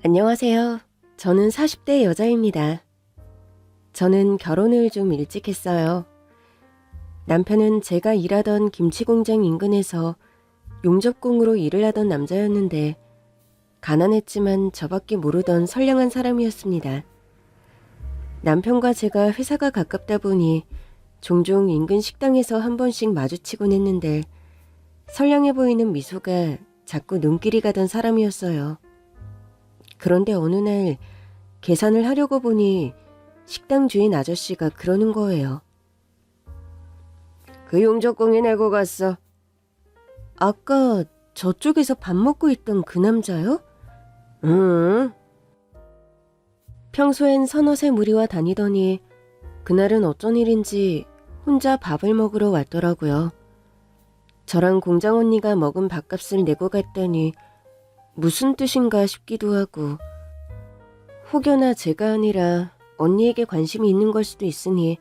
안녕하세요. 저는 40대 여자입니다. 저는 결혼을 좀 일찍 했어요. 남편은 제가 일하던 김치 공장 인근에서 용접공으로 일을 하던 남자였는데 가난했지만 저밖에 모르던 선량한 사람이었습니다. 남편과 제가 회사가 가깝다 보니 종종 인근 식당에서 한 번씩 마주치곤 했는데 선량해 보이는 미소가 자꾸 눈길이 가던 사람이었어요. 그런데 어느 날 계산을 하려고 보니 식당 주인 아저씨가 그러는 거예요. 그 용접공이 내고 갔어. 아까 저쪽에서 밥 먹고 있던 그 남자요? 응. 평소엔 서너새 무리와 다니더니 그날은 어쩐 일인지 혼자 밥을 먹으러 왔더라고요. 저랑 공장 언니가 먹은 밥값을 내고 갔더니 무슨 뜻인가 싶기도 하고 혹여나 제가 아니라 언니에게 관심이 있는 걸 수도 있으니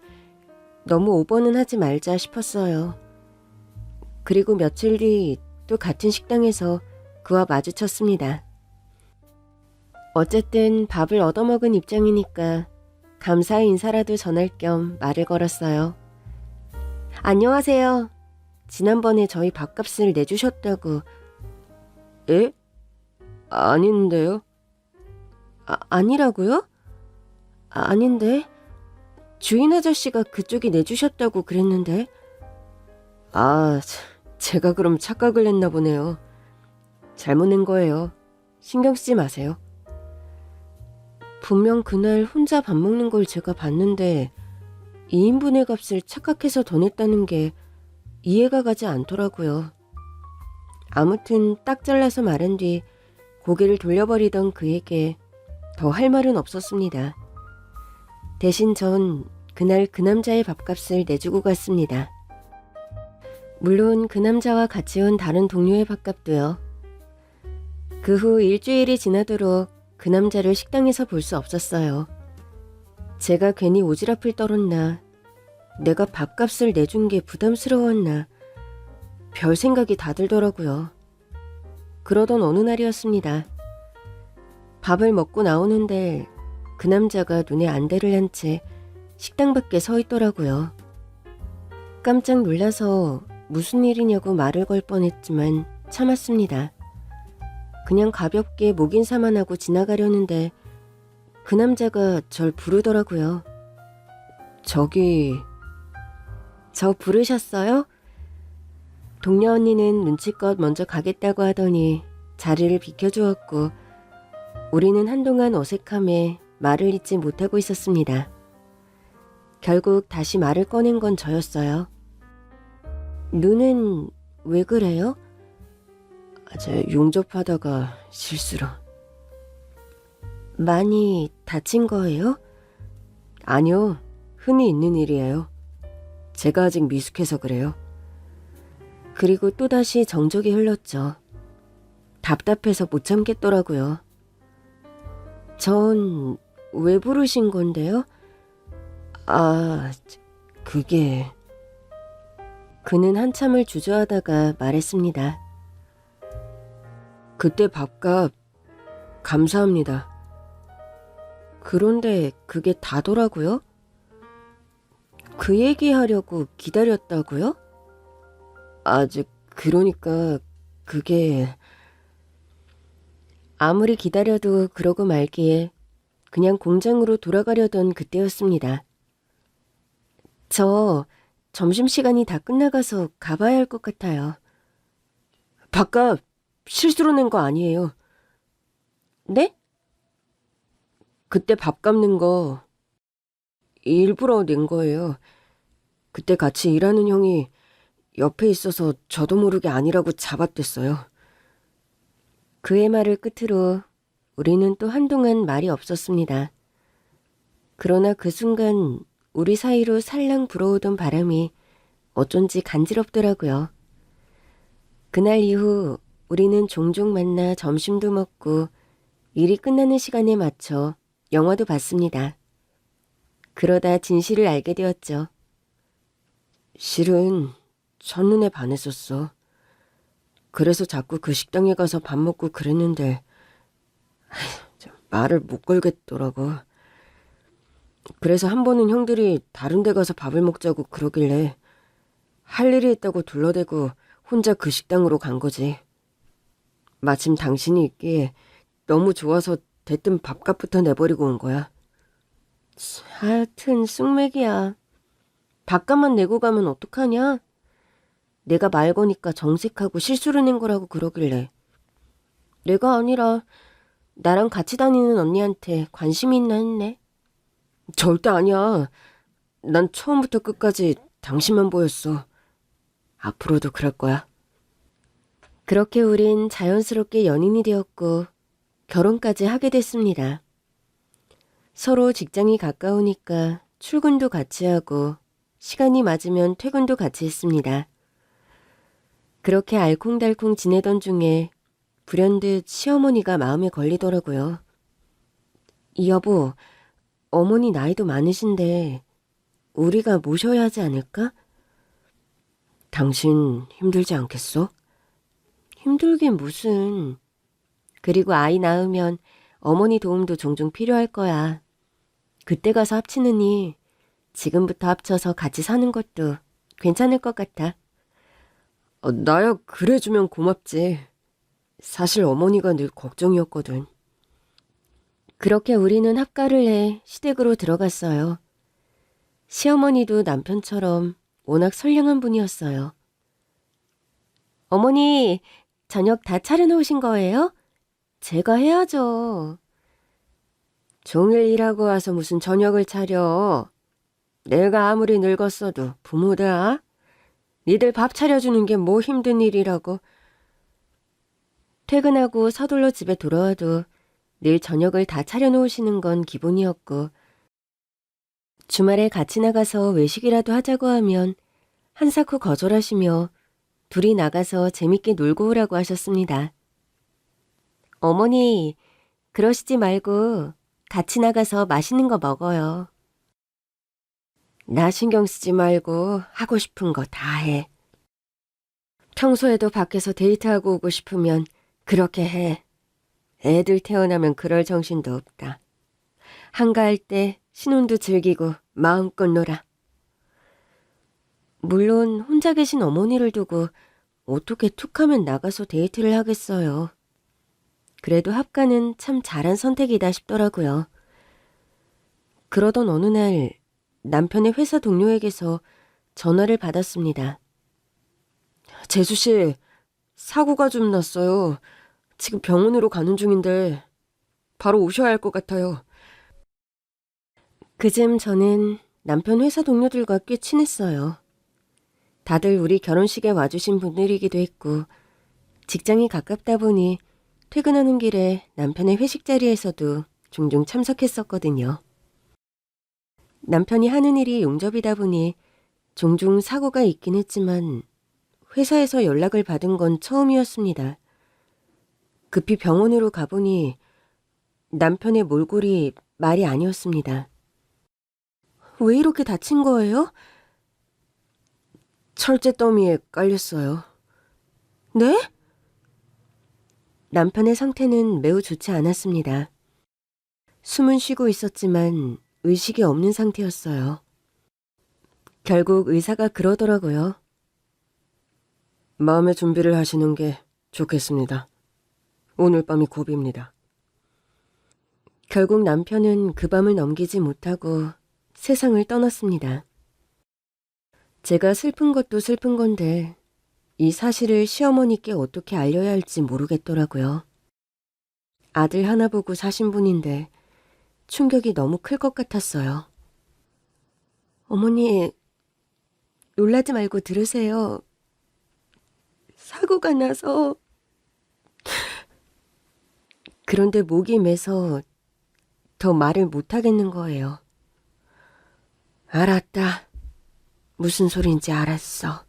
너무 오버는 하지 말자 싶었어요. 그리고 며칠 뒤 또 같은 식당에서 그와 마주쳤습니다. 어쨌든 밥을 얻어먹은 입장이니까 감사의 인사라도 전할 겸 말을 걸었어요. 안녕하세요. 지난번에 저희 밥값을 내주셨다고. 에? 아닌데요? 아니라고요? 아닌데. 주인 아저씨가 그쪽이 내주셨다고 그랬는데. 제가 그럼 착각을 했나 보네요. 잘못 낸 거예요. 신경 쓰지 마세요. 분명 그날 혼자 밥 먹는 걸 제가 봤는데 2인분의 값을 착각해서 더 냈다는 게 이해가 가지 않더라고요. 아무튼 딱 잘라서 말한 뒤 고개를 돌려버리던 그에게 더 할 말은 없었습니다. 대신 전 그날 그 남자의 밥값을 내주고 갔습니다. 물론 그 남자와 같이 온 다른 동료의 밥값도요. 그 후 일주일이 지나도록 그 남자를 식당에서 볼 수 없었어요. 제가 괜히 오지랖을 떨었나, 내가 밥값을 내준 게 부담스러웠나, 별 생각이 다 들더라고요. 그러던 어느 날이었습니다. 밥을 먹고 나오는데 그 남자가 눈에 안대를 한 채 식당 밖에 서 있더라고요. 깜짝 놀라서 무슨 일이냐고 말을 걸 뻔했지만 참았습니다. 그냥 가볍게 목인사만 하고 지나가려는데 그 남자가 절 부르더라고요. 저 부르셨어요? 동료 언니는 눈치껏 먼저 가겠다고 하더니 자리를 비켜주었고 우리는 한동안 어색함에 말을 잇지 못하고 있었습니다. 결국 다시 말을 꺼낸 건 저였어요. 눈은 왜 그래요? 제 용접하다가 실수로. 많이 다친 거예요? 아니요, 흔히 있는 일이에요. 제가 아직 미숙해서 그래요. 그리고 또다시 정적이 흘렀죠. 답답해서 못 참겠더라고요. 전 왜 부르신 건데요? 그게... 그는 한참을 주저하다가 말했습니다. 그때 밥값 감사합니다. 그런데 그게 다더라고요? 그 얘기하려고 기다렸다고요? 그러니까 그게... 아무리 기다려도 그러고 말기에 그냥 공장으로 돌아가려던 그때였습니다. 저 점심시간이 다 끝나가서 가봐야 할 것 같아요. 밥값 실수로 낸 거 아니에요. 네? 그때 밥 갚는 거 일부러 낸 거예요. 그때 같이 일하는 형이 옆에 있어서 저도 모르게 아니라고 잡아댔어요. 그의 말을 끝으로 우리는 또 한동안 말이 없었습니다. 그러나 그 순간 우리 사이로 살랑 불어오던 바람이 어쩐지 간지럽더라고요. 그날 이후 우리는 종종 만나 점심도 먹고 일이 끝나는 시간에 맞춰 영화도 봤습니다. 그러다 진실을 알게 되었죠. 실은 첫눈에 반했었어. 그래서 자꾸 그 식당에 가서 밥 먹고 그랬는데 말을 못 걸겠더라고. 그래서 한 번은 형들이 다른 데 가서 밥을 먹자고 그러길래 할 일이 있다고 둘러대고 혼자 그 식당으로 간 거지. 마침 당신이 있기에 너무 좋아서 대뜸 밥값부터 내버리고 온 거야. 하여튼 쑥맥이야. 밥값만 내고 가면 어떡하냐? 내가 말 거니까 정색하고 실수를 낸 거라고 그러길래. 내가 아니라 나랑 같이 다니는 언니한테 관심이 있나 했네. 절대 아니야. 난 처음부터 끝까지 당신만 보였어. 앞으로도 그럴 거야. 그렇게 우린 자연스럽게 연인이 되었고 결혼까지 하게 됐습니다. 서로 직장이 가까우니까 출근도 같이 하고 시간이 맞으면 퇴근도 같이 했습니다. 그렇게 알콩달콩 지내던 중에 불현듯 시어머니가 마음에 걸리더라고요. 이 여보, 어머니 나이도 많으신데 우리가 모셔야 하지 않을까? 당신 힘들지 않겠어? 힘들긴 무슨. 그리고 아이 낳으면 어머니 도움도 종종 필요할 거야. 그때 가서 합치느니 지금부터 합쳐서 같이 사는 것도 괜찮을 것 같아. 나야 그래주면 고맙지. 사실 어머니가 늘 걱정이었거든. 그렇게 우리는 합가를 해 시댁으로 들어갔어요. 시어머니도 남편처럼 워낙 선량한 분이었어요. 어머니, 저녁 다 차려놓으신 거예요? 제가 해야죠. 종일 일하고 와서 무슨 저녁을 차려. 내가 아무리 늙었어도 부모다. 니들 밥 차려주는 게 뭐 힘든 일이라고. 퇴근하고 서둘러 집에 돌아와도 늘 저녁을 다 차려놓으시는 건 기본이었고 주말에 같이 나가서 외식이라도 하자고 하면 한사코 거절하시며 둘이 나가서 재밌게 놀고 오라고 하셨습니다. 어머니, 그러시지 말고 같이 나가서 맛있는 거 먹어요. 나 신경 쓰지 말고 하고 싶은 거 다 해. 평소에도 밖에서 데이트하고 오고 싶으면 그렇게 해. 애들 태어나면 그럴 정신도 없다. 한가할 때 신혼도 즐기고 마음껏 놀아. 물론 혼자 계신 어머니를 두고 어떻게 툭하면 나가서 데이트를 하겠어요. 그래도 합가는 참 잘한 선택이다 싶더라고요. 그러던 어느 날 남편의 회사 동료에게서 전화를 받았습니다. 재수씨, 사고가 좀 났어요. 지금 병원으로 가는 중인데 바로 오셔야 할 것 같아요. 그즘 저는 남편 회사 동료들과 꽤 친했어요. 다들 우리 결혼식에 와주신 분들이기도 했고 직장이 가깝다 보니 퇴근하는 길에 남편의 회식 자리에서도 종종 참석했었거든요. 남편이 하는 일이 용접이다 보니 종종 사고가 있긴 했지만 회사에서 연락을 받은 건 처음이었습니다. 급히 병원으로 가보니 남편의 몰골이 말이 아니었습니다. 왜 이렇게 다친 거예요? 철제 더미에 깔렸어요. 네? 남편의 상태는 매우 좋지 않았습니다. 숨은 쉬고 있었지만 의식이 없는 상태였어요. 결국 의사가 그러더라고요. 마음의 준비를 하시는 게 좋겠습니다. 오늘 밤이 고비입니다. 결국 남편은 그 밤을 넘기지 못하고 세상을 떠났습니다. 제가 슬픈 것도 슬픈 건데 이 사실을 시어머니께 어떻게 알려야 할지 모르겠더라고요. 아들 하나 보고 사신 분인데 충격이 너무 클 것 같았어요. 어머니, 놀라지 말고 들으세요. 사고가 나서... 그런데 목이 메서 더 말을 못하겠는 거예요. 알았다. 무슨 소린지 알았어.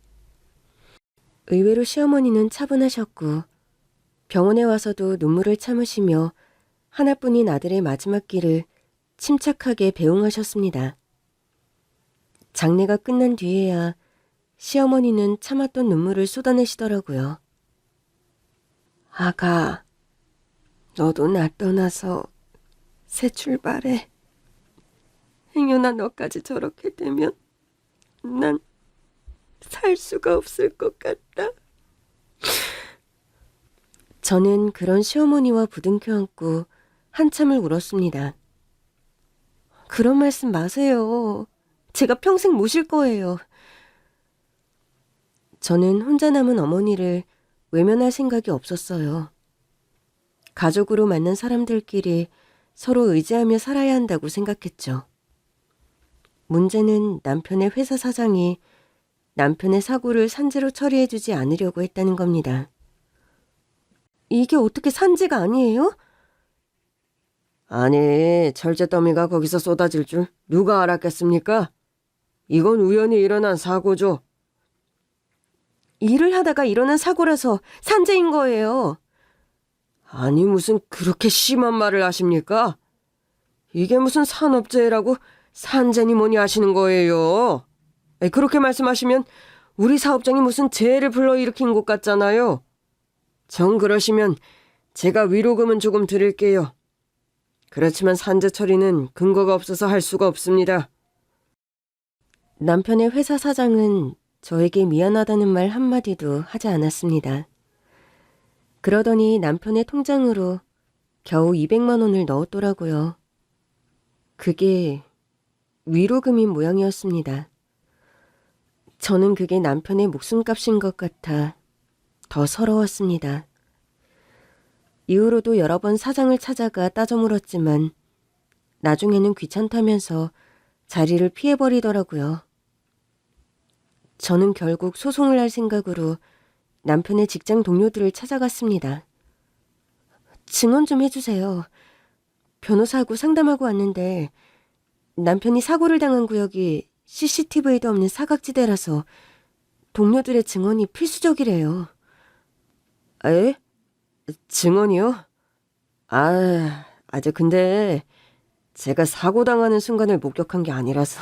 의외로 시어머니는 차분하셨고 병원에 와서도 눈물을 참으시며 하나뿐인 아들의 마지막 길을 침착하게 배웅하셨습니다. 장례가 끝난 뒤에야 시어머니는 참았던 눈물을 쏟아내시더라고요. 아가, 너도 나 떠나서 새 출발해. 행여나 너까지 저렇게 되면 난 살 수가 없을 것 같다. 저는 그런 시어머니와 부둥켜 안고 한참을 울었습니다. 그런 말씀 마세요. 제가 평생 모실 거예요. 저는 혼자 남은 어머니를 외면할 생각이 없었어요. 가족으로 만난 사람들끼리 서로 의지하며 살아야 한다고 생각했죠. 문제는 남편의 회사 사장이 남편의 사고를 산재로 처리해주지 않으려고 했다는 겁니다. 이게 어떻게 산재가 아니에요? 아니, 철제 더미가 거기서 쏟아질 줄 누가 알았겠습니까? 이건 우연히 일어난 사고죠. 일을 하다가 일어난 사고라서 산재인 거예요. 아니, 무슨 그렇게 심한 말을 하십니까? 이게 무슨 산업재해라고 산재니 뭐니 하시는 거예요. 그렇게 말씀하시면 우리 사업장이 무슨 재해를 불러일으킨 것 같잖아요. 정 그러시면 제가 위로금은 조금 드릴게요. 그렇지만 산재 처리는 근거가 없어서 할 수가 없습니다. 남편의 회사 사장은 저에게 미안하다는 말 한마디도 하지 않았습니다. 그러더니 남편의 통장으로 겨우 200만 원을 넣었더라고요. 그게 위로금인 모양이었습니다. 저는 그게 남편의 목숨값인 것 같아 더 서러웠습니다. 이후로도 여러 번 사장을 찾아가 따져 물었지만 나중에는 귀찮다면서 자리를 피해버리더라고요. 저는 결국 소송을 할 생각으로 남편의 직장 동료들을 찾아갔습니다. 증언 좀 해주세요. 변호사하고 상담하고 왔는데 남편이 사고를 당한 구역이 CCTV도 없는 사각지대라서 동료들의 증언이 필수적이래요. 에? 증언이요? 근데 제가 사고 당하는 순간을 목격한 게 아니라서.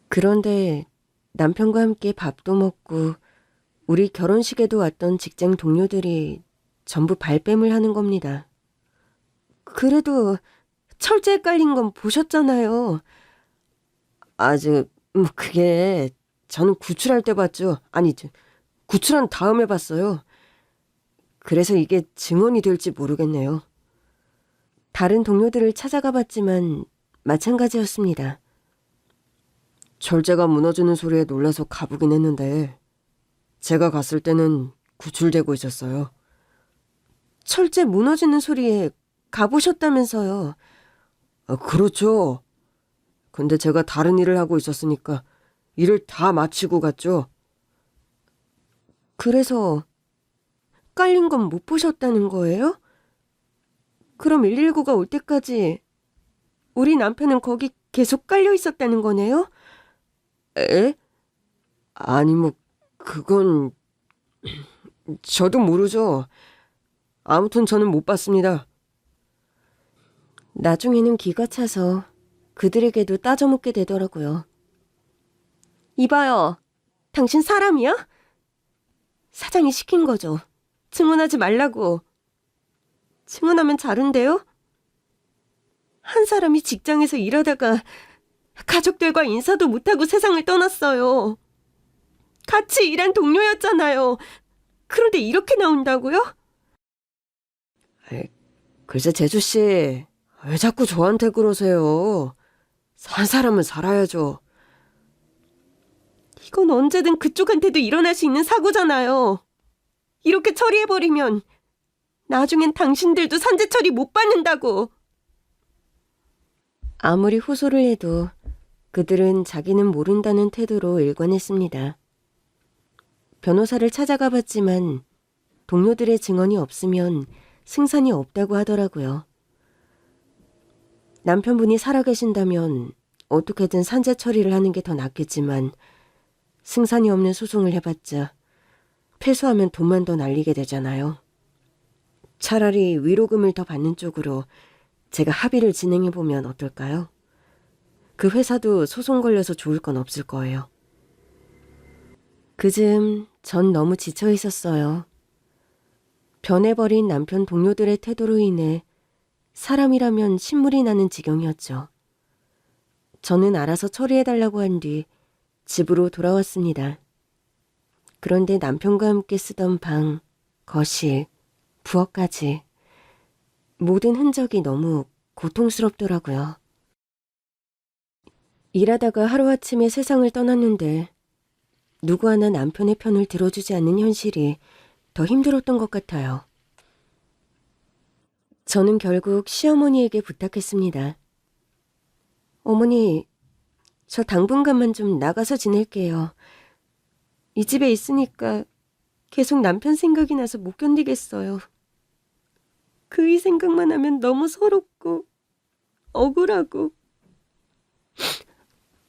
그런데 남편과 함께 밥도 먹고 우리 결혼식에도 왔던 직장 동료들이 전부 발뺌을 하는 겁니다. 그래도 철제에 깔린 건 보셨잖아요. 그게 저는 구출할 때 봤죠. 구출한 다음에 봤어요. 그래서 이게 증언이 될지 모르겠네요. 다른 동료들을 찾아가 봤지만 마찬가지였습니다. 철제가 무너지는 소리에 놀라서 가보긴 했는데 제가 갔을 때는 구출되고 있었어요. 철제 무너지는 소리에 가보셨다면서요. 그렇죠. 근데 제가 다른 일을 하고 있었으니까 일을 다 마치고 갔죠. 그래서 깔린 건 못 보셨다는 거예요? 그럼 119가 올 때까지 우리 남편은 거기 계속 깔려 있었다는 거네요? 에? 그건 저도 모르죠. 아무튼 저는 못 봤습니다. 나중에는 기가 차서 그들에게도 따져묻게 되더라고요. 이봐요. 당신 사람이야? 사장이 시킨 거죠. 증언하지 말라고. 증언하면 자른대요? 한 사람이 직장에서 일하다가 가족들과 인사도 못하고 세상을 떠났어요. 같이 일한 동료였잖아요. 그런데 이렇게 나온다고요? 글쎄 제주씨, 왜 자꾸 저한테 그러세요? 산 사람은 살아야죠. 이건 언제든 그쪽한테도 일어날 수 있는 사고잖아요. 이렇게 처리해버리면 나중엔 당신들도 산재 처리 못 받는다고. 아무리 호소를 해도 그들은 자기는 모른다는 태도로 일관했습니다. 변호사를 찾아가 봤지만 동료들의 증언이 없으면 승산이 없다고 하더라고요. 남편분이 살아계신다면 어떻게든 산재 처리를 하는 게 더 낫겠지만 승산이 없는 소송을 해봤자 패소하면 돈만 더 날리게 되잖아요. 차라리 위로금을 더 받는 쪽으로 제가 합의를 진행해보면 어떨까요? 그 회사도 소송 걸려서 좋을 건 없을 거예요. 그즘 전 너무 지쳐 있었어요. 변해버린 남편 동료들의 태도로 인해 사람이라면 신물이 나는 지경이었죠. 저는 알아서 처리해달라고 한 뒤 집으로 돌아왔습니다. 그런데 남편과 함께 쓰던 방, 거실, 부엌까지 모든 흔적이 너무 고통스럽더라고요. 일하다가 하루아침에 세상을 떠났는데 누구 하나 남편의 편을 들어주지 않는 현실이 더 힘들었던 것 같아요. 저는 결국 시어머니에게 부탁했습니다. 어머니, 저 당분간만 좀 나가서 지낼게요. 이 집에 있으니까 계속 남편 생각이 나서 못 견디겠어요. 그의 생각만 하면 너무 서럽고 억울하고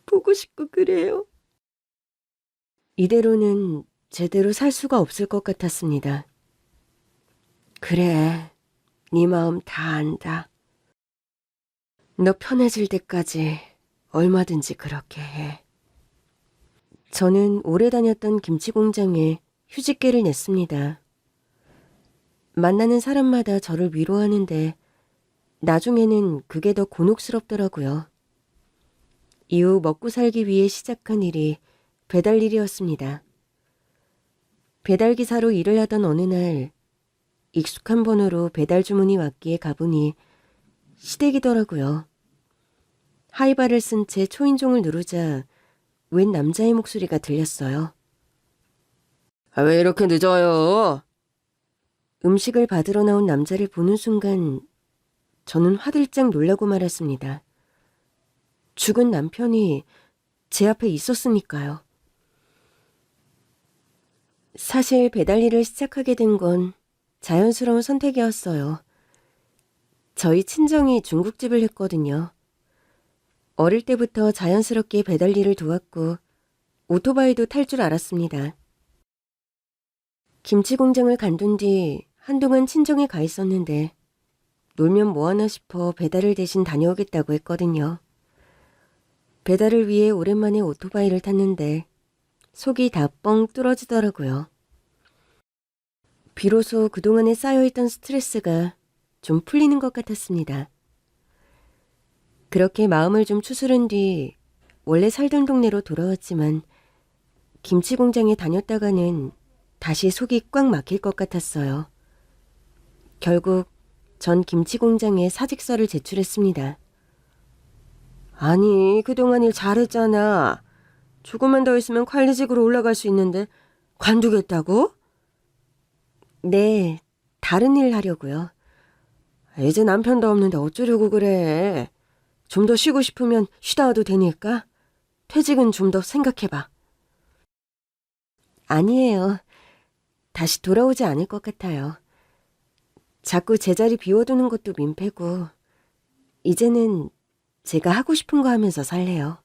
보고 싶고 그래요. 이대로는 제대로 살 수가 없을 것 같았습니다. 그래, 네 마음 다 안다. 너 편해질 때까지 얼마든지 그렇게 해. 저는 오래 다녔던 김치 공장에 휴직계를 냈습니다. 만나는 사람마다 저를 위로하는데 나중에는 그게 더 곤혹스럽더라고요. 이후 먹고 살기 위해 시작한 일이 배달 일이었습니다. 배달기사로 일을 하던 어느 날 익숙한 번호로 배달 주문이 왔기에 가보니 시댁이더라고요. 하이바를 쓴 채 초인종을 누르자 웬 남자의 목소리가 들렸어요. 왜 이렇게 늦어요? 음식을 받으러 나온 남자를 보는 순간 저는 화들짝 놀라고 말았습니다. 죽은 남편이 제 앞에 있었으니까요. 사실 배달 일을 시작하게 된 건 자연스러운 선택이었어요. 저희 친정이 중국집을 했거든요. 어릴 때부터 자연스럽게 배달 일을 도왔고 오토바이도 탈 줄 알았습니다. 김치 공장을 간둔 뒤 한동안 친정에 가 있었는데 놀면 뭐하나 싶어 배달을 대신 다녀오겠다고 했거든요. 배달을 위해 오랜만에 오토바이를 탔는데 속이 다 뻥 뚫어지더라고요. 비로소 그동안에 쌓여있던 스트레스가 좀 풀리는 것 같았습니다. 그렇게 마음을 좀 추스른 뒤 원래 살던 동네로 돌아왔지만 김치 공장에 다녔다가는 다시 속이 꽉 막힐 것 같았어요. 결국 전 김치 공장에 사직서를 제출했습니다. 아니, 그동안 일 잘했잖아. 조금만 더 있으면 관리직으로 올라갈 수 있는데 관두겠다고? 네, 다른 일 하려고요. 이제 남편도 없는데 어쩌려고 그래. 좀 더 쉬고 싶으면 쉬다 와도 되니까 퇴직은 좀 더 생각해봐. 아니에요. 다시 돌아오지 않을 것 같아요. 자꾸 제자리 비워두는 것도 민폐고 이제는 제가 하고 싶은 거 하면서 살래요.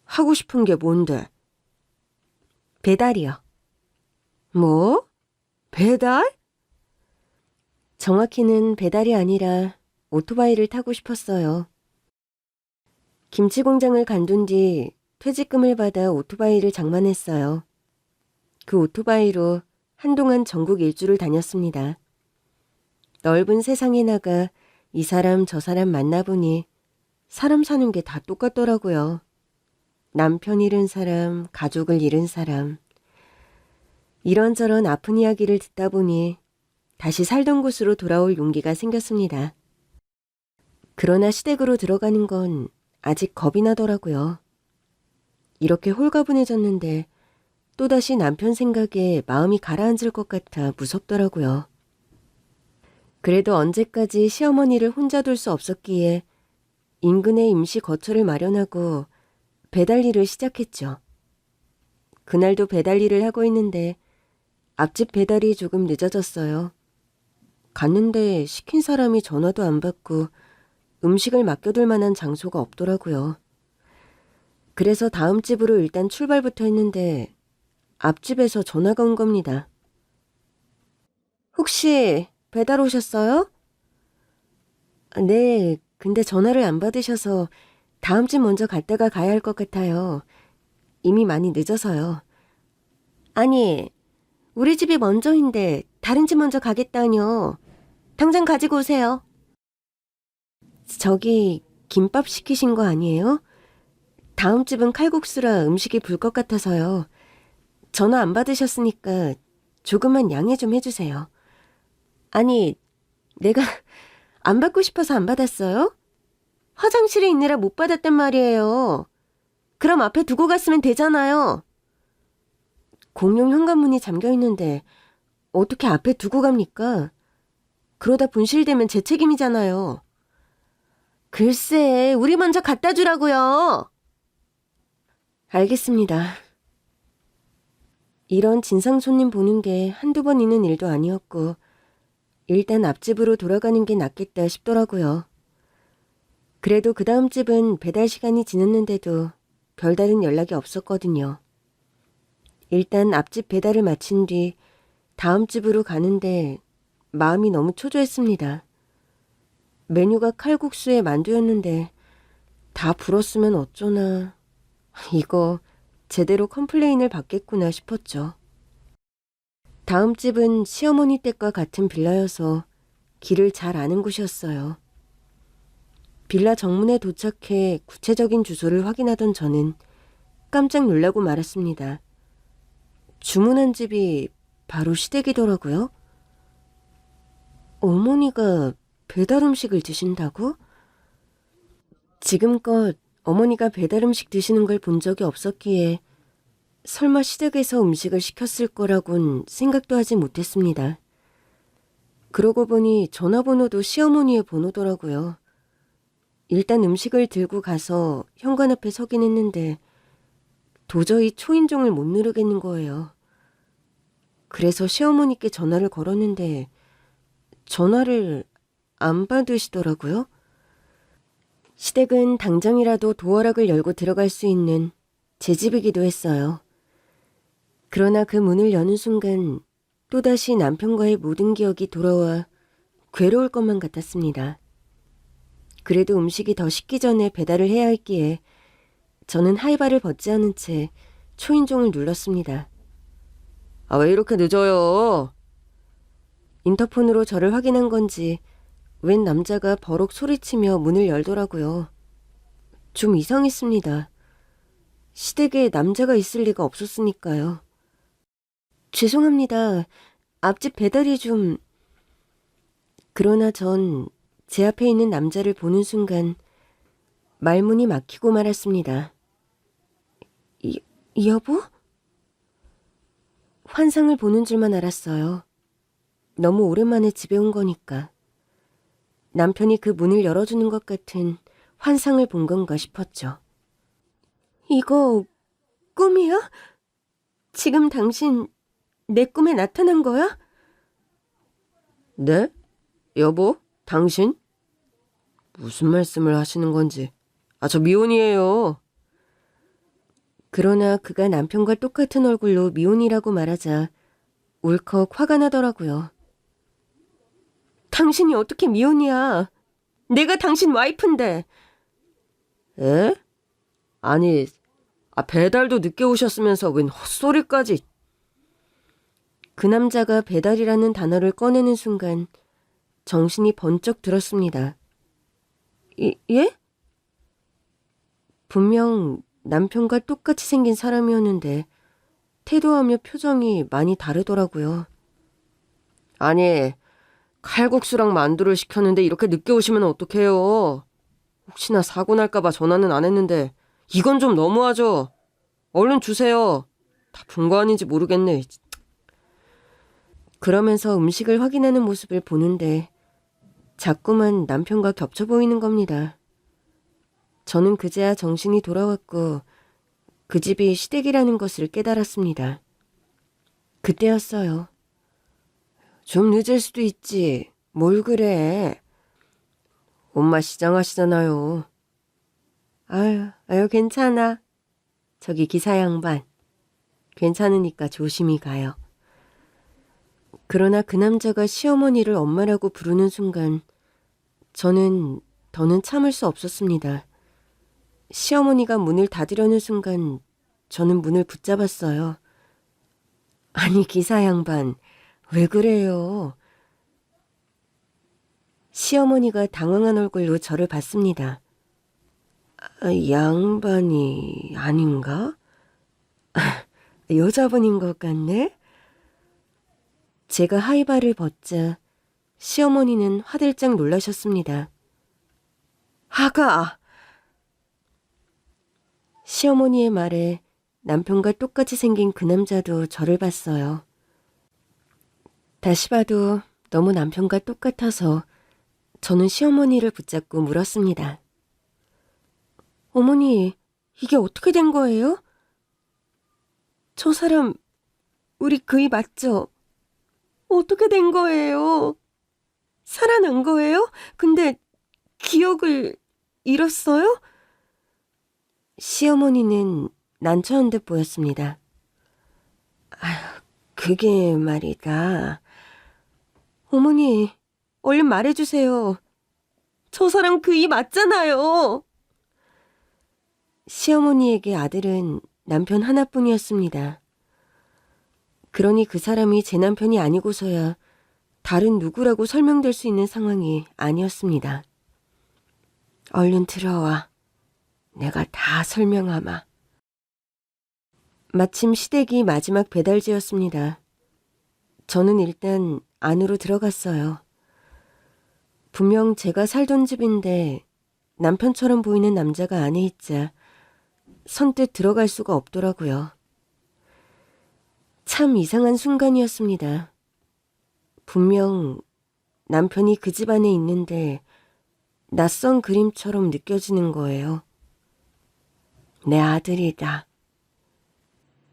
하고 싶은 게 뭔데? 배달이요. 뭐? 배달? 정확히는 배달이 아니라 오토바이를 타고 싶었어요. 김치 공장을 간둔 뒤 퇴직금을 받아 오토바이를 장만했어요. 그 오토바이로 한동안 전국 일주를 다녔습니다. 넓은 세상에 나가 이 사람 저 사람 만나보니 사람 사는 게 다 똑같더라고요. 남편 잃은 사람, 가족을 잃은 사람. 이런저런 아픈 이야기를 듣다 보니 다시 살던 곳으로 돌아올 용기가 생겼습니다. 그러나 시댁으로 들어가는 건 아직 겁이 나더라고요. 이렇게 홀가분해졌는데 또다시 남편 생각에 마음이 가라앉을 것 같아 무섭더라고요. 그래도 언제까지 시어머니를 혼자 둘 수 없었기에 인근에 임시 거처를 마련하고 배달 일을 시작했죠. 그날도 배달 일을 하고 있는데 앞집 배달이 조금 늦어졌어요. 갔는데 시킨 사람이 전화도 안 받고 음식을 맡겨둘 만한 장소가 없더라고요. 그래서 다음 집으로 일단 출발부터 했는데 앞집에서 전화가 온 겁니다. 혹시 배달 오셨어요? 네, 근데 전화를 안 받으셔서 다음 집 먼저 갔다가 가야 할 것 같아요. 이미 많이 늦어서요. 아니, 우리 집이 먼저인데 다른 집 먼저 가겠다뇨. 당장 가지고 오세요. 저기 김밥 시키신 거 아니에요? 다음 집은 칼국수라 음식이 불 것 같아서요. 전화 안 받으셨으니까 조금만 양해 좀 해주세요. 아니, 내가 안 받고 싶어서 안 받았어요? 화장실에 있느라 못 받았단 말이에요. 그럼 앞에 두고 갔으면 되잖아요. 공용 현관문이 잠겨 있는데 어떻게 앞에 두고 갑니까? 그러다 분실되면 제 책임이잖아요. 글쎄, 우리 먼저 갖다 주라고요. 알겠습니다. 이런 진상 손님 보는 게 한두 번 있는 일도 아니었고 일단 앞집으로 돌아가는 게 낫겠다 싶더라고요. 그래도 그 다음 집은 배달 시간이 지났는데도 별다른 연락이 없었거든요. 일단 앞집 배달을 마친 뒤 다음 집으로 가는데 마음이 너무 초조했습니다. 메뉴가 칼국수에 만두였는데 다 불었으면 어쩌나. 이거 제대로 컴플레인을 받겠구나 싶었죠. 다음 집은 시어머니 댁과 같은 빌라여서 길을 잘 아는 곳이었어요. 빌라 정문에 도착해 구체적인 주소를 확인하던 저는 깜짝 놀라고 말았습니다. 주문한 집이 바로 시댁이더라고요. 어머니가 배달 음식을 드신다고? 지금껏 어머니가 배달 음식 드시는 걸 본 적이 없었기에 설마 시댁에서 음식을 시켰을 거라곤 생각도 하지 못했습니다. 그러고 보니 전화번호도 시어머니의 번호더라고요. 일단 음식을 들고 가서 현관 앞에 서긴 했는데 도저히 초인종을 못 누르겠는 거예요. 그래서 시어머니께 전화를 걸었는데 전화를 안 받으시더라고요. 시댁은 당장이라도 도어락을 열고 들어갈 수 있는 제 집이기도 했어요. 그러나 그 문을 여는 순간 또다시 남편과의 모든 기억이 돌아와 괴로울 것만 같았습니다. 그래도 음식이 더 식기 전에 배달을 해야 했기에 저는 하이바를 벗지 않은 채 초인종을 눌렀습니다. 아, 왜 이렇게 늦어요? 인터폰으로 저를 확인한 건지 웬 남자가 버럭 소리치며 문을 열더라고요. 좀 이상했습니다. 시댁에 남자가 있을 리가 없었으니까요. 죄송합니다. 앞집 배달이 좀... 그러나 전 제 앞에 있는 남자를 보는 순간 말문이 막히고 말았습니다. 여보? 환상을 보는 줄만 알았어요. 너무 오랜만에 집에 온 거니까. 남편이 그 문을 열어주는 것 같은 환상을 본 건가 싶었죠. 이거 꿈이야? 지금 당신 내 꿈에 나타난 거야? 네? 여보? 당신? 무슨 말씀을 하시는 건지. 아, 저 미혼이에요. 그러나 그가 남편과 똑같은 얼굴로 미혼이라고 말하자 울컥 화가 나더라고요. 당신이 어떻게 미혼이야? 내가 당신 와이프인데. 에? 아니, 배달도 늦게 오셨으면서 웬 헛소리까지. 그 남자가 배달이라는 단어를 꺼내는 순간 정신이 번쩍 들었습니다. 예? 분명 남편과 똑같이 생긴 사람이었는데 태도하며 표정이 많이 다르더라고요. 아니, 칼국수랑 만두를 시켰는데 이렇게 늦게 오시면 어떡해요? 혹시나 사고 날까봐 전화는 안 했는데 이건 좀 너무하죠? 얼른 주세요. 다 본 거 아닌지 모르겠네. 그러면서 음식을 확인하는 모습을 보는데 자꾸만 남편과 겹쳐 보이는 겁니다. 저는 그제야 정신이 돌아왔고 그 집이 시댁이라는 것을 깨달았습니다. 그때였어요. 좀 늦을 수도 있지. 뭘 그래. 엄마 시장하시잖아요. 아유, 괜찮아. 저기 기사 양반. 괜찮으니까 조심히 가요. 그러나 그 남자가 시어머니를 엄마라고 부르는 순간 저는 더는 참을 수 없었습니다. 시어머니가 문을 닫으려는 순간 저는 문을 붙잡았어요. 아니, 기사 양반, 왜 그래요? 시어머니가 당황한 얼굴로 저를 봤습니다. 양반이 아닌가? 여자분인 것 같네? 제가 하이바를 벗자 시어머니는 화들짝 놀라셨습니다. 아가! 시어머니의 말에 남편과 똑같이 생긴 그 남자도 저를 봤어요. 다시 봐도 너무 남편과 똑같아서 저는 시어머니를 붙잡고 물었습니다. 어머니, 이게 어떻게 된 거예요? 저 사람 우리 그이 맞죠? 어떻게 된 거예요? 살아난 거예요? 근데 기억을 잃었어요? 시어머니는 난처한 듯 보였습니다. 아휴, 그게 말이다. 어머니, 얼른 말해주세요. 저 사람 그이 맞잖아요. 시어머니에게 아들은 남편 하나뿐이었습니다. 그러니 그 사람이 제 남편이 아니고서야 다른 누구라고 설명될 수 있는 상황이 아니었습니다. 얼른 들어와. 내가 다 설명하마. 마침 시댁이 마지막 배달지였습니다. 저는 일단 안으로 들어갔어요. 분명 제가 살던 집인데 남편처럼 보이는 남자가 안에 있자 선뜻 들어갈 수가 없더라고요. 참 이상한 순간이었습니다. 분명 남편이 그 집 안에 있는데 낯선 그림처럼 느껴지는 거예요. 내 아들이다.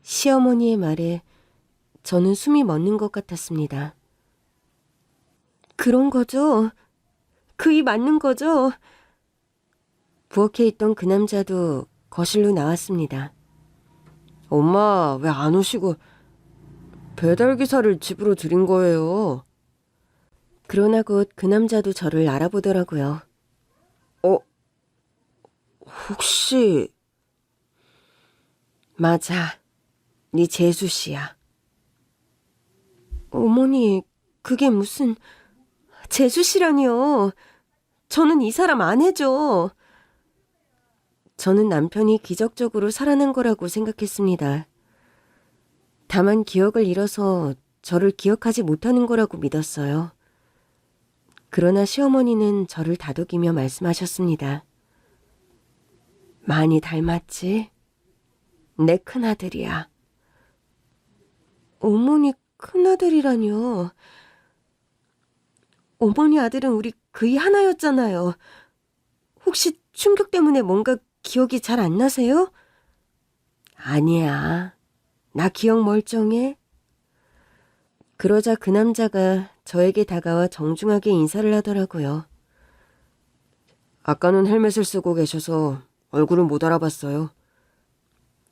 시어머니의 말에 저는 숨이 멎는 것 같았습니다. 그런 거죠? 그이 맞는 거죠? 부엌에 있던 그 남자도 거실로 나왔습니다. 엄마, 왜 안 오시고 배달기사를 집으로 들인 거예요? 그러나 곧 그 남자도 저를 알아보더라고요. 혹시... 맞아, 네 재수 씨야. 어머니, 그게 무슨... 재수 씨라니요. 저는 이 사람 아내죠. 저는 남편이 기적적으로 살아난 거라고 생각했습니다. 다만 기억을 잃어서 저를 기억하지 못하는 거라고 믿었어요. 그러나 시어머니는 저를 다독이며 말씀하셨습니다. 많이 닮았지? 내 큰아들이야. 어머니 큰아들이라뇨. 어머니 아들은 우리 그이 하나였잖아요. 혹시 충격 때문에 뭔가 기억이 잘 안 나세요? 아니야. 나 기억 멀쩡해. 그러자 그 남자가 저에게 다가와 정중하게 인사를 하더라고요. 아까는 헬멧을 쓰고 계셔서 얼굴을 못 알아봤어요.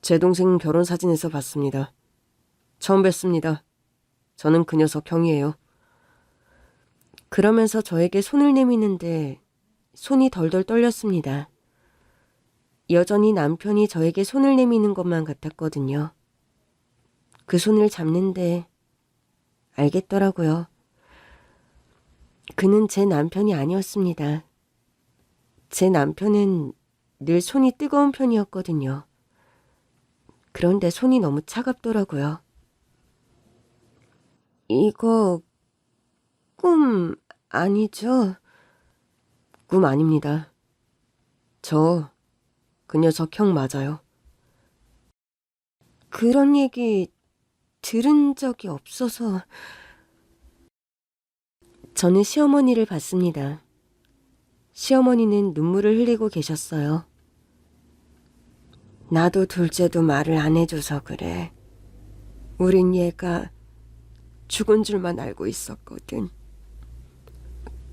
제 동생 결혼 사진에서 봤습니다. 처음 뵙습니다. 저는 그 녀석 형이에요. 그러면서 저에게 손을 내미는데 손이 덜덜 떨렸습니다. 여전히 남편이 저에게 손을 내미는 것만 같았거든요. 그 손을 잡는데 알겠더라고요. 그는 제 남편이 아니었습니다. 제 남편은 늘 손이 뜨거운 편이었거든요. 그런데 손이 너무 차갑더라고요. 이거 꿈 아니죠? 꿈 아닙니다. 저 그 녀석 형 맞아요. 그런 얘기 들은 적이 없어서. 저는 시어머니를 봤습니다. 시어머니는 눈물을 흘리고 계셨어요. 나도 둘째도 말을 안 해줘서 그래. 우린 얘가 죽은 줄만 알고 있었거든.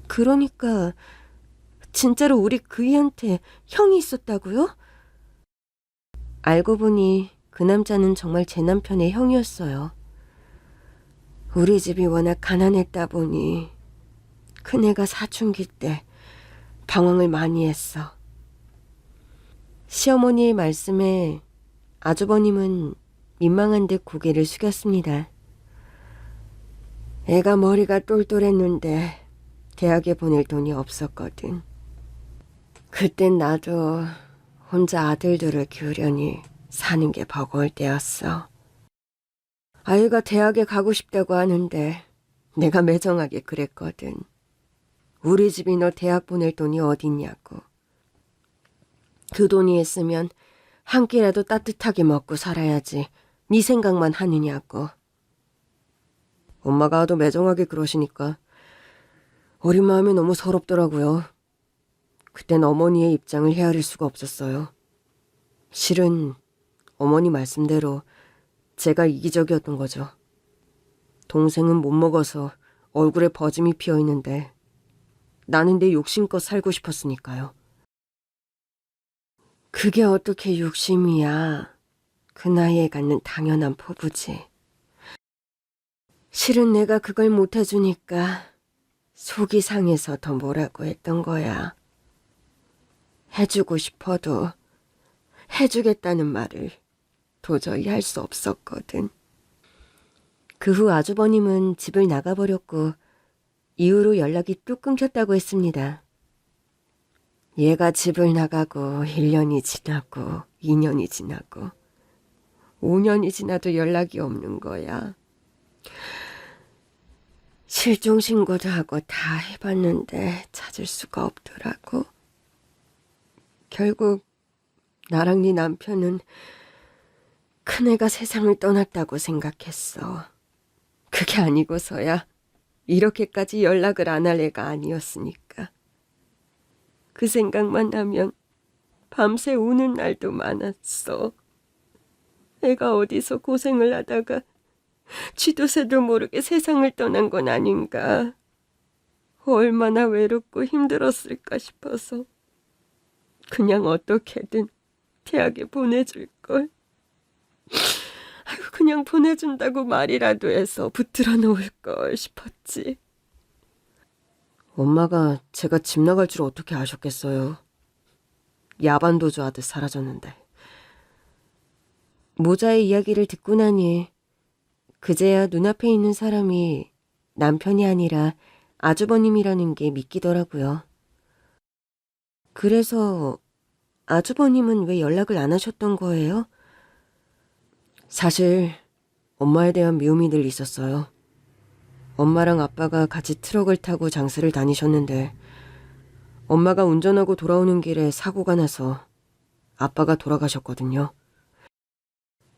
그러니까 진짜로 우리 그이한테 형이 있었다고요? 알고 보니 그 남자는 정말 제 남편의 형이었어요. 우리 집이 워낙 가난했다 보니 큰애가 사춘기 때 방황을 많이 했어. 시어머니의 말씀에 아주버님은 민망한 듯 고개를 숙였습니다. 애가 머리가 똘똘했는데 대학에 보낼 돈이 없었거든. 그땐 나도 혼자 아들들을 키우려니 사는 게 버거울 때였어. 아이가 대학에 가고 싶다고 하는데 내가 매정하게 그랬거든. 우리 집이 너 대학 보낼 돈이 어딨냐고. 그 돈이 있으면 한 끼라도 따뜻하게 먹고 살아야지 네 생각만 하느냐고. 엄마가 하도 매정하게 그러시니까 어린 마음이 너무 서럽더라고요. 그땐 어머니의 입장을 헤아릴 수가 없었어요. 실은 어머니 말씀대로 제가 이기적이었던 거죠. 동생은 못 먹어서 얼굴에 버짐이 피어 있는데 나는 내 욕심껏 살고 싶었으니까요. 그게 어떻게 욕심이야. 그 나이에 갖는 당연한 포부지. 실은 내가 그걸 못 해주니까 속이 상해서 더 뭐라고 했던 거야. 해주고 싶어도 해주겠다는 말을 도저히 할 수 없었거든. 그 후 아주버님은 집을 나가버렸고 이후로 연락이 뚝 끊겼다고 했습니다. 얘가 집을 나가고 1년이 지나고 2년이 지나고 5년이 지나도 연락이 없는 거야. 실종신고도 하고 다 해봤는데 찾을 수가 없더라고. 결국 나랑 네 남편은 큰애가 세상을 떠났다고 생각했어. 그게 아니고서야 이렇게까지 연락을 안 할 애가 아니었으니까. 그 생각만 하면 밤새 우는 날도 많았어. 애가 어디서 고생을 하다가 쥐도 새도 모르게 세상을 떠난 건 아닌가. 얼마나 외롭고 힘들었을까 싶어서 그냥 어떻게든 대학에 보내줄걸. 아이고, 그냥 보내준다고 말이라도 해서 붙들어 놓을걸 싶었지. 엄마가 제가 집 나갈 줄 어떻게 아셨겠어요. 야반도주 하듯 사라졌는데. 모자의 이야기를 듣고 나니 그제야 눈앞에 있는 사람이 남편이 아니라 아주버님이라는 게 믿기더라고요. 그래서 아주버님은 왜 연락을 안 하셨던 거예요? 사실 엄마에 대한 미움이 늘 있었어요. 엄마랑 아빠가 같이 트럭을 타고 장사를 다니셨는데 엄마가 운전하고 돌아오는 길에 사고가 나서 아빠가 돌아가셨거든요.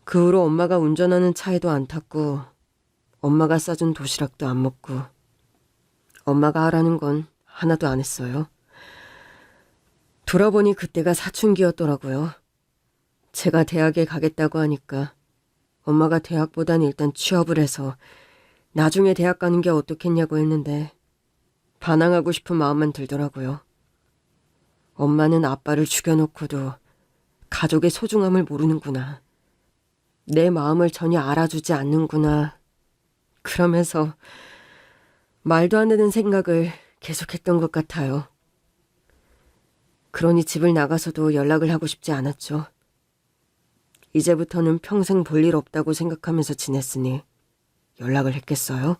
그 후로 엄마가 운전하는 차에도 안 탔고 엄마가 싸준 도시락도 안 먹고 엄마가 하라는 건 하나도 안 했어요. 돌아보니 그때가 사춘기였더라고요. 제가 대학에 가겠다고 하니까 엄마가 대학보단 일단 취업을 해서 나중에 대학 가는 게 어떻겠냐고 했는데 반항하고 싶은 마음만 들더라고요. 엄마는 아빠를 죽여놓고도 가족의 소중함을 모르는구나. 내 마음을 전혀 알아주지 않는구나. 그러면서 말도 안 되는 생각을 계속했던 것 같아요. 그러니 집을 나가서도 연락을 하고 싶지 않았죠. 이제부터는 평생 볼 일 없다고 생각하면서 지냈으니 연락을 했겠어요?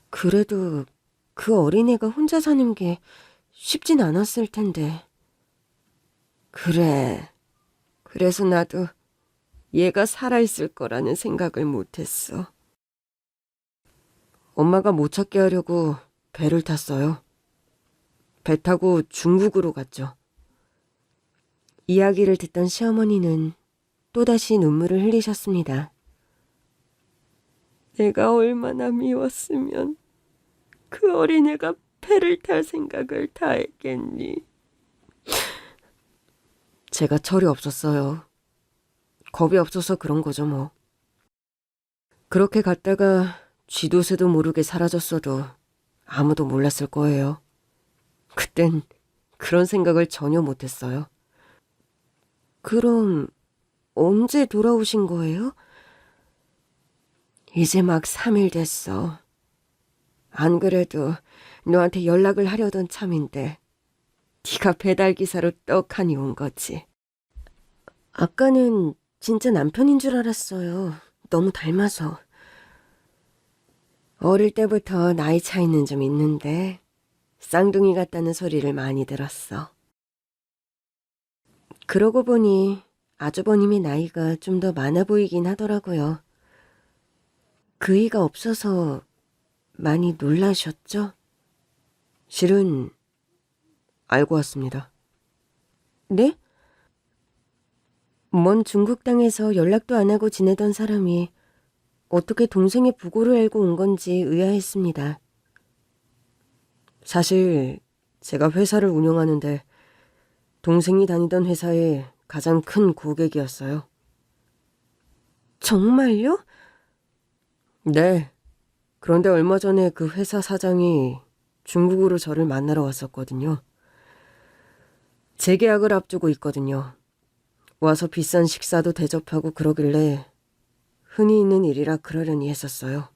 그래도 그 어린애가 혼자 사는 게 쉽진 않았을 텐데. 그래. 그래서 나도 얘가 살아있을 거라는 생각을 못했어. 엄마가 못 찾게 하려고 배를 탔어요. 배 타고 중국으로 갔죠. 이야기를 듣던 시어머니는 또다시 눈물을 흘리셨습니다. 내가 얼마나 미웠으면 그 어린애가 배를 탈 생각을 다 했겠니. 제가 철이 없었어요. 겁이 없어서 그런 거죠 뭐. 그렇게 갔다가 쥐도 새도 모르게 사라졌어도 아무도 몰랐을 거예요. 그땐 그런 생각을 전혀 못했어요. 그럼 언제 돌아오신 거예요? 이제 막 3일 됐어. 안 그래도 너한테 연락을 하려던 참인데 네가 배달기사로 떡하니 온 거지. 아까는 진짜 남편인 줄 알았어요. 너무 닮아서. 어릴 때부터 나이 차이는 좀 있는데 쌍둥이 같다는 소리를 많이 들었어. 그러고 보니 아주버님의 나이가 좀 더 많아 보이긴 하더라고요. 그이가 없어서 많이 놀라셨죠? 실은 알고 왔습니다. 네? 먼 중국 땅에서 연락도 안 하고 지내던 사람이 어떻게 동생의 부고를 알고 온 건지 의아했습니다. 사실 제가 회사를 운영하는데 동생이 다니던 회사의 가장 큰 고객이었어요. 정말요? 네. 그런데 얼마 전에 그 회사 사장이 중국으로 저를 만나러 왔었거든요. 재계약을 앞두고 있거든요. 와서 비싼 식사도 대접하고 그러길래 흔히 있는 일이라 그러려니 했었어요.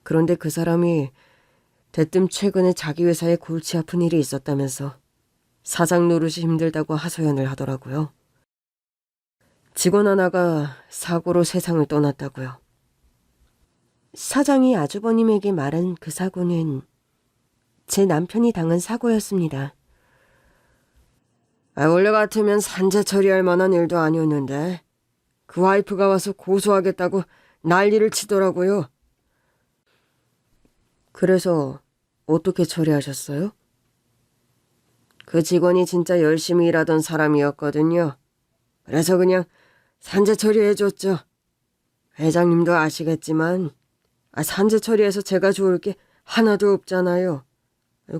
그런데 그 사람이 대뜸 최근에 자기 회사에 골치 아픈 일이 있었다면서 사장 노릇이 힘들다고 하소연을 하더라고요. 직원 하나가 사고로 세상을 떠났다고요. 사장이 아주버님에게 말한 그 사고는 제 남편이 당한 사고였습니다. 원래 같으면 산재 처리할 만한 일도 아니었는데 그 와이프가 와서 고소하겠다고 난리를 치더라고요. 그래서 어떻게 처리하셨어요? 그 직원이 진짜 열심히 일하던 사람이었거든요. 그래서 그냥 산재 처리해줬죠. 회장님도 아시겠지만 산재 처리해서 제가 좋을 게 하나도 없잖아요.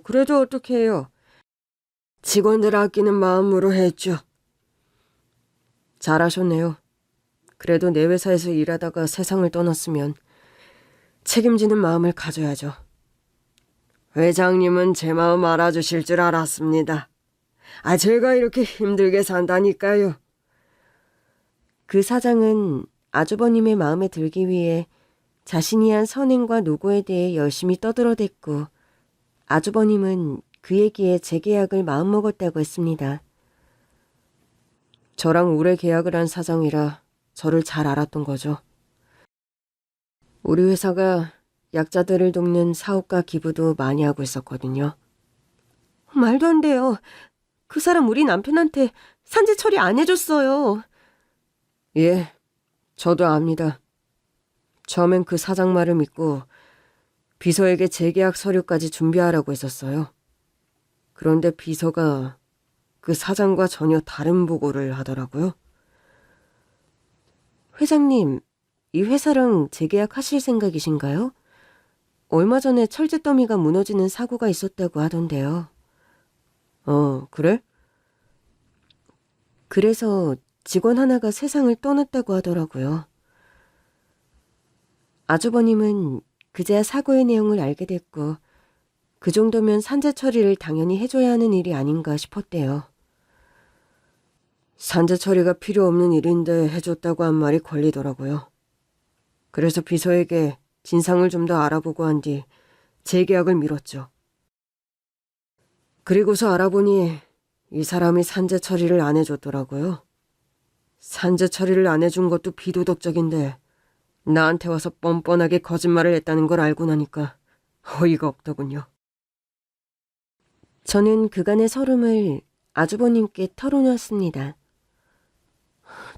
그래도 어떻게 해요? 직원들 아끼는 마음으로 했죠. 잘하셨네요. 그래도 내 회사에서 일하다가 세상을 떠났으면 책임지는 마음을 가져야죠. 회장님은 제 마음 알아주실 줄 알았습니다. 제가 이렇게 힘들게 산다니까요. 그 사장은 아주버님의 마음에 들기 위해 자신이 한 선행과 노고에 대해 열심히 떠들어댔고 아주버님은 그 얘기에 재계약을 마음먹었다고 했습니다. 저랑 오래 계약을 한 사장이라 저를 잘 알았던 거죠. 우리 회사가 약자들을 돕는 사업과 기부도 많이 하고 있었거든요. 말도 안 돼요. 그 사람 우리 남편한테 산재 처리 안 해줬어요. 예, 저도 압니다. 처음엔 그 사장 말을 믿고 비서에게 재계약 서류까지 준비하라고 했었어요. 그런데 비서가 그 사장과 전혀 다른 보고를 하더라고요. 회장님, 이 회사랑 재계약하실 생각이신가요? 얼마 전에 철제 더미가 무너지는 사고가 있었다고 하던데요. 그래? 그래서 직원 하나가 세상을 떠났다고 하더라고요. 아주버님은 그제야 사고의 내용을 알게 됐고 그 정도면 산재 처리를 당연히 해줘야 하는 일이 아닌가 싶었대요. 산재 처리가 필요 없는 일인데 해줬다고 한 말이 걸리더라고요. 그래서 비서에게 진상을 좀 더 알아보고 한 뒤 재계약을 미뤘죠. 그리고서 알아보니 이 사람이 산재 처리를 안 해줬더라고요. 산재 처리를 안 해준 것도 비도덕적인데 나한테 와서 뻔뻔하게 거짓말을 했다는 걸 알고 나니까 어이가 없더군요. 저는 그간의 서름을 아주버님께 털어놓았습니다.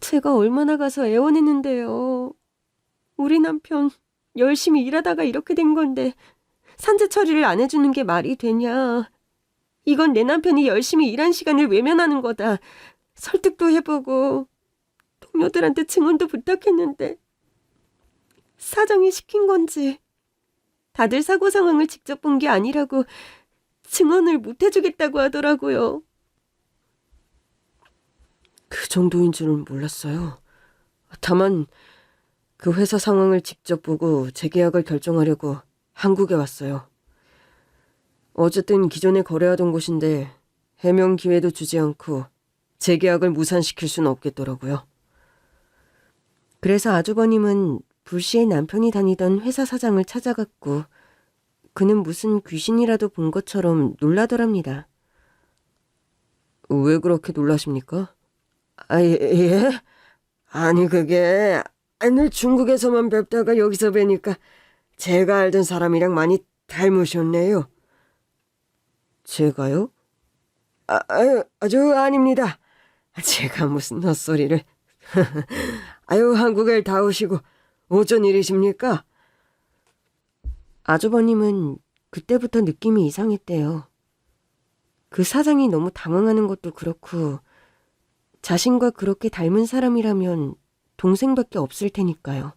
제가 얼마나 가서 애원했는데요. 우리 남편 열심히 일하다가 이렇게 된 건데 산재 처리를 안 해주는 게 말이 되냐. 이건 내 남편이 열심히 일한 시간을 외면하는 거다. 설득도 해보고 동료들한테 증언도 부탁했는데 사장이 시킨 건지 다들 사고 상황을 직접 본 게 아니라고 증언을 못 해주겠다고 하더라고요. 그 정도인 줄은 몰랐어요. 다만 그 회사 상황을 직접 보고 재계약을 결정하려고 한국에 왔어요. 어쨌든 기존에 거래하던 곳인데 해명 기회도 주지 않고 재계약을 무산시킬 수는 없겠더라고요. 그래서 아주버님은 불시에 남편이 다니던 회사 사장을 찾아갔고 그는 무슨 귀신이라도 본 것처럼 놀라더랍니다. 왜 그렇게 놀라십니까? 예? 아니 그게 늘 중국에서만 뵙다가 여기서 뵈니까 제가 알던 사람이랑 많이 닮으셨네요. 제가요? 아주 아닙니다. 제가 무슨 헛소리를. 아유, 한국에 다 오시고 어쩐 일이십니까? 아주버님은 그때부터 느낌이 이상했대요. 그 사장이 너무 당황하는 것도 그렇고 자신과 그렇게 닮은 사람이라면 동생밖에 없을 테니까요.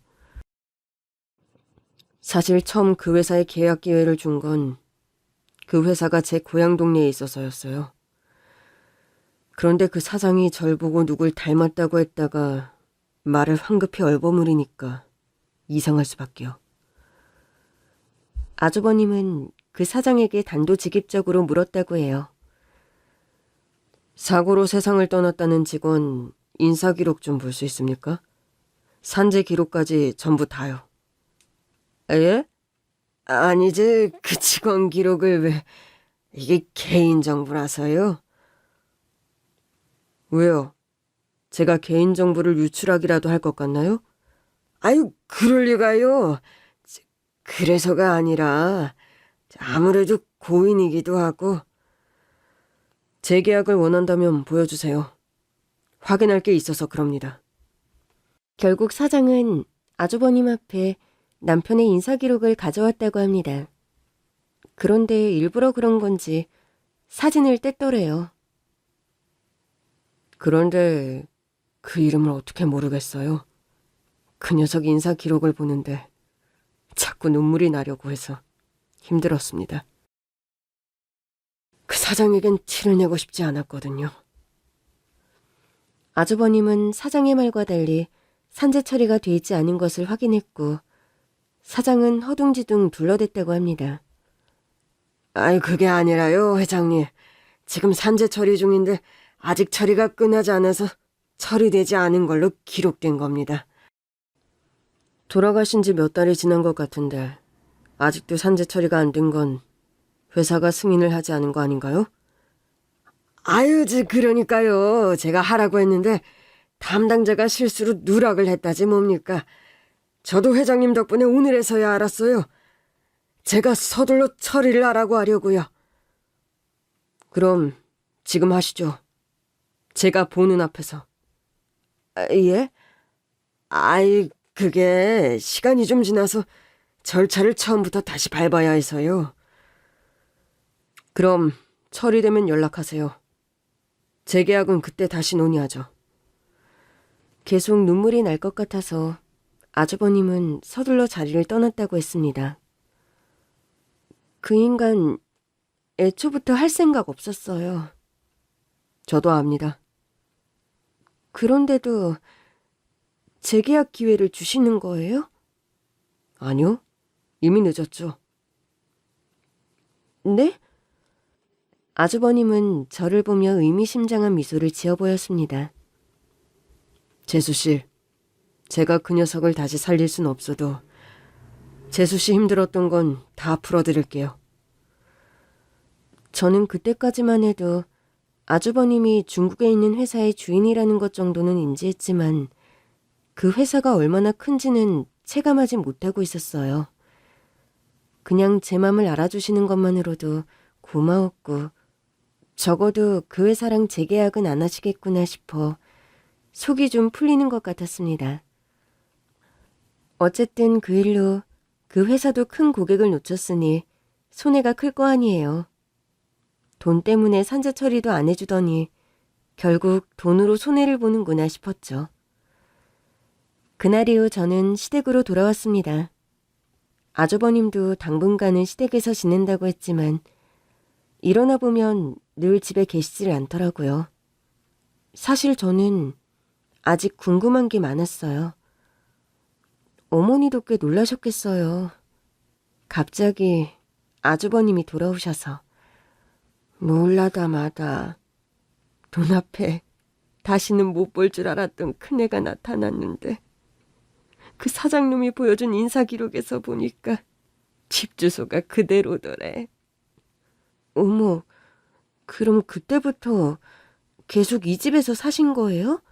사실 처음 그 회사에 계약 기회를 준 건 그 회사가 제 고향 동네에 있어서였어요. 그런데 그 사장이 절 보고 누굴 닮았다고 했다가 말을 황급히 얼버무리니까 이상할 수밖에요. 아주버님은 그 사장에게 단도직입적으로 물었다고 해요. 사고로 세상을 떠났다는 직원 인사기록 좀 볼 수 있습니까? 산재 기록까지 전부 다요. 예? 아니지, 그 직원 기록을 왜... 이게 개인정보라서요. 왜요? 제가 개인정보를 유출하기라도 할 것 같나요? 아유, 그럴 리가요. 그래서가 아니라 아무래도 고인이기도 하고. 재계약을 원한다면 보여주세요. 확인할 게 있어서 그럽니다. 결국 사장은 아주버님 앞에 남편의 인사기록을 가져왔다고 합니다. 그런데 일부러 그런 건지 사진을 뗐더래요. 그런데 그 이름을 어떻게 모르겠어요. 그 녀석 인사기록을 보는데 자꾸 눈물이 나려고 해서 힘들었습니다. 그 사장에겐 티를 내고 싶지 않았거든요. 아주버님은 사장의 말과 달리 산재 처리가 되지 않은 것을 확인했고 사장은 허둥지둥 둘러댔다고 합니다. 아이, 그게 아니라요, 회장님. 지금 산재 처리 중인데 아직 처리가 끝나지 않아서 처리되지 않은 걸로 기록된 겁니다. 돌아가신 지 몇 달이 지난 것 같은데 아직도 산재 처리가 안 된 건 회사가 승인을 하지 않은 거 아닌가요? 아유, 그러니까요. 제가 하라고 했는데 담당자가 실수로 누락을 했다지 뭡니까. 저도 회장님 덕분에 오늘에서야 알았어요. 제가 서둘러 처리를 하라고 하려고요. 그럼 지금 하시죠. 제가 보는 앞에서. 예? 아이, 그게 시간이 좀 지나서 절차를 처음부터 다시 밟아야 해서요. 그럼 처리되면 연락하세요. 재계약은 그때 다시 논의하죠. 계속 눈물이 날 것 같아서 아주버님은 서둘러 자리를 떠났다고 했습니다. 그 인간 애초부터 할 생각 없었어요. 저도 압니다. 그런데도 재계약 기회를 주시는 거예요? 아니요. 이미 늦었죠. 네? 아주버님은 저를 보며 의미심장한 미소를 지어 보였습니다. 재수 씨, 제가 그 녀석을 다시 살릴 순 없어도 재수 씨 힘들었던 건 다 풀어드릴게요. 저는 그때까지만 해도 아주버님이 중국에 있는 회사의 주인이라는 것 정도는 인지했지만 그 회사가 얼마나 큰지는 체감하지 못하고 있었어요. 그냥 제 맘을 알아주시는 것만으로도 고마웠고 적어도 그 회사랑 재계약은 안 하시겠구나 싶어 속이 좀 풀리는 것 같았습니다. 어쨌든 그 일로 그 회사도 큰 고객을 놓쳤으니 손해가 클 거 아니에요. 돈 때문에 산재 처리도 안 해주더니 결국 돈으로 손해를 보는구나 싶었죠. 그날 이후 저는 시댁으로 돌아왔습니다. 아주버님도 당분간은 시댁에서 지낸다고 했지만 일어나 보면 늘 집에 계시질 않더라고요. 사실 저는 아직 궁금한 게 많았어요. 어머니도 꽤 놀라셨겠어요. 갑자기 아주버님이 돌아오셔서 몰라다 마다 눈앞에 다시는 못 볼 줄 알았던 큰애가 나타났는데 그 사장님이 보여준 인사기록에서 보니까 집 주소가 그대로더래. 어머, 그럼 그때부터 계속 이 집에서 사신 거예요?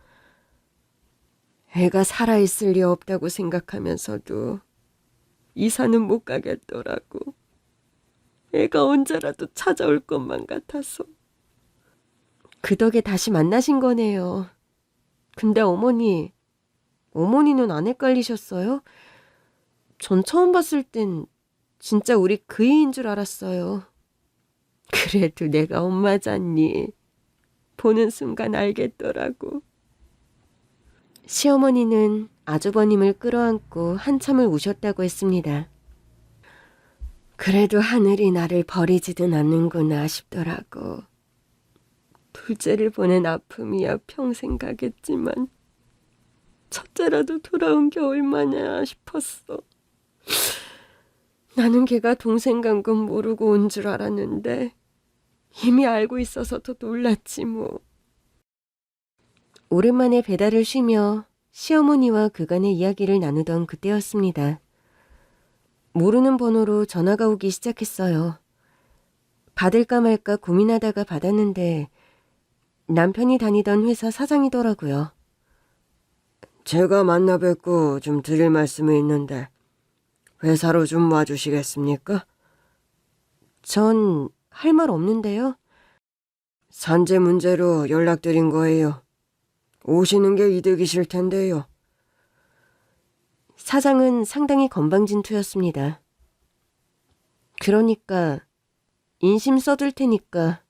애가 살아있을 리 없다고 생각하면서도 이사는 못 가겠더라고. 애가 언제라도 찾아올 것만 같아서. 그 덕에 다시 만나신 거네요. 근데 어머니는 안 헷갈리셨어요? 전 처음 봤을 땐 진짜 우리 그이인 줄 알았어요. 그래도 내가 엄마잖니. 보는 순간 알겠더라고. 시어머니는 아주버님을 끌어안고 한참을 우셨다고 했습니다. 그래도 하늘이 나를 버리지든 않는구나 싶더라고. 둘째를 보낸 아픔이야 평생 가겠지만 첫째라도 돌아온 게 얼마냐 싶었어. 나는 걔가 동생 간 건 모르고 온 줄 알았는데 이미 알고 있어서 더 놀랐지 뭐. 오랜만에 배달을 쉬며 시어머니와 그간의 이야기를 나누던 그때였습니다. 모르는 번호로 전화가 오기 시작했어요. 받을까 말까 고민하다가 받았는데 남편이 다니던 회사 사장이더라고요. 제가 만나 뵙고 좀 드릴 말씀이 있는데 회사로 좀 와주시겠습니까? 전 할 말 없는데요. 산재 문제로 연락드린 거예요. 오시는 게 이득이실 텐데요. 사장은 상당히 건방진 투였습니다. 그러니까 인심 써둘 테니까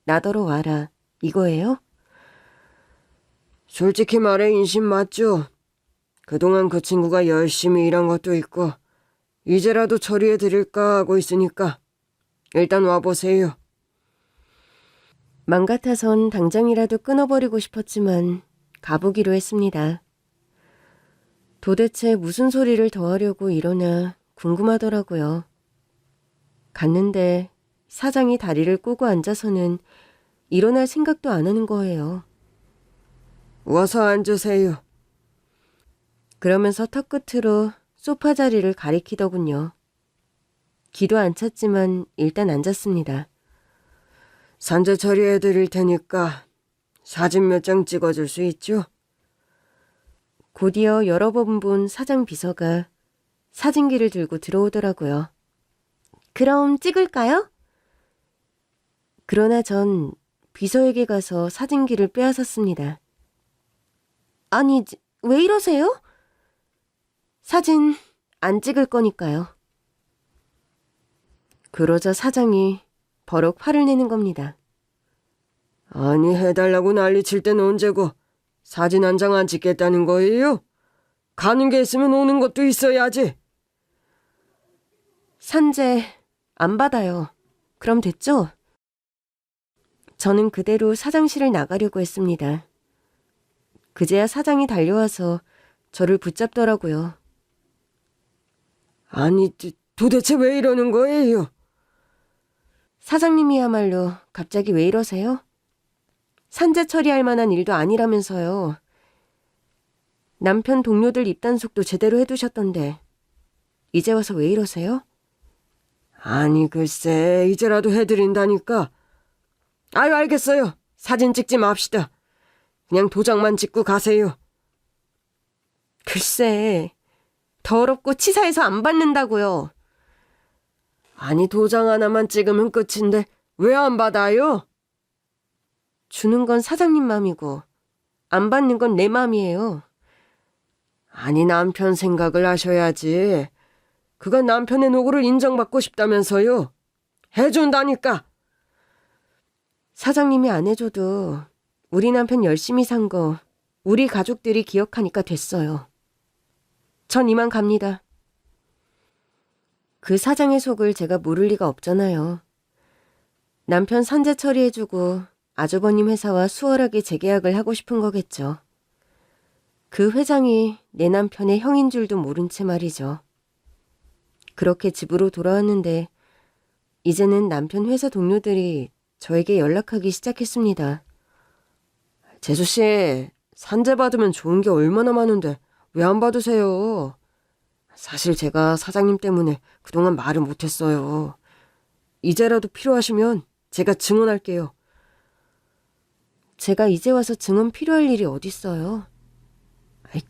나더러 와라 이거예요? 솔직히 말해 인심 맞죠? 그동안 그 친구가 열심히 일한 것도 있고 이제라도 처리해 드릴까 하고 있으니까 일단 와보세요. 맘 같아선 당장이라도 끊어버리고 싶었지만 가보기로 했습니다. 도대체 무슨 소리를 더 하려고 이러나 궁금하더라고요. 갔는데 사장이 다리를 꼬고 앉아서는 일어날 생각도 안 하는 거예요. 와서 앉으세요. 그러면서 턱끝으로 소파 자리를 가리키더군요. 기도 안 찼지만 일단 앉았습니다. 산재 처리해 드릴 테니까 사진 몇 장 찍어줄 수 있죠? 곧이어 여러 번 본 사장 비서가 사진기를 들고 들어오더라고요. 그럼 찍을까요? 그러나 전 비서에게 가서 사진기를 빼앗았습니다. 아니, 왜 이러세요? 사진 안 찍을 거니까요. 그러자 사장이 버럭 화를 내는 겁니다. 아니 해달라고 난리칠 땐 언제고 사진 한 장 안 찍겠다는 거예요? 가는 게 있으면 오는 것도 있어야지. 산재 안 받아요. 그럼 됐죠? 저는 그대로 사장실을 나가려고 했습니다. 그제야 사장이 달려와서 저를 붙잡더라고요. 아니 도대체 왜 이러는 거예요? 사장님이야말로 갑자기 왜 이러세요? 산재 처리할 만한 일도 아니라면서요. 남편 동료들 입단속도 제대로 해두셨던데 이제 와서 왜 이러세요? 아니 글쎄 이제라도 해드린다니까. 아유 알겠어요. 사진 찍지 맙시다. 그냥 도장만 찍고 가세요. 글쎄, 더럽고 치사해서 안 받는다고요. 아니 도장 하나만 찍으면 끝인데 왜 안 받아요? 주는 건 사장님 맘이고 안 받는 건 내 맘이에요. 아니 남편 생각을 하셔야지. 그가 남편의 노고를 인정받고 싶다면서요. 해준다니까. 사장님이 안 해줘도 우리 남편 열심히 산 거 우리 가족들이 기억하니까 됐어요. 전 이만 갑니다. 그 사장의 속을 제가 모를 리가 없잖아요. 남편 산재 처리해주고 아주버님 회사와 수월하게 재계약을 하고 싶은 거겠죠. 그 회장이 내 남편의 형인 줄도 모른 채 말이죠. 그렇게 집으로 돌아왔는데 이제는 남편 회사 동료들이 저에게 연락하기 시작했습니다. 재수씨, 산재 받으면 좋은 게 얼마나 많은데 왜 안 받으세요? 사실 제가 사장님 때문에 그동안 말을 못했어요. 이제라도 필요하시면 제가 증언할게요. 제가 이제 와서 증언 필요할 일이 어딨어요.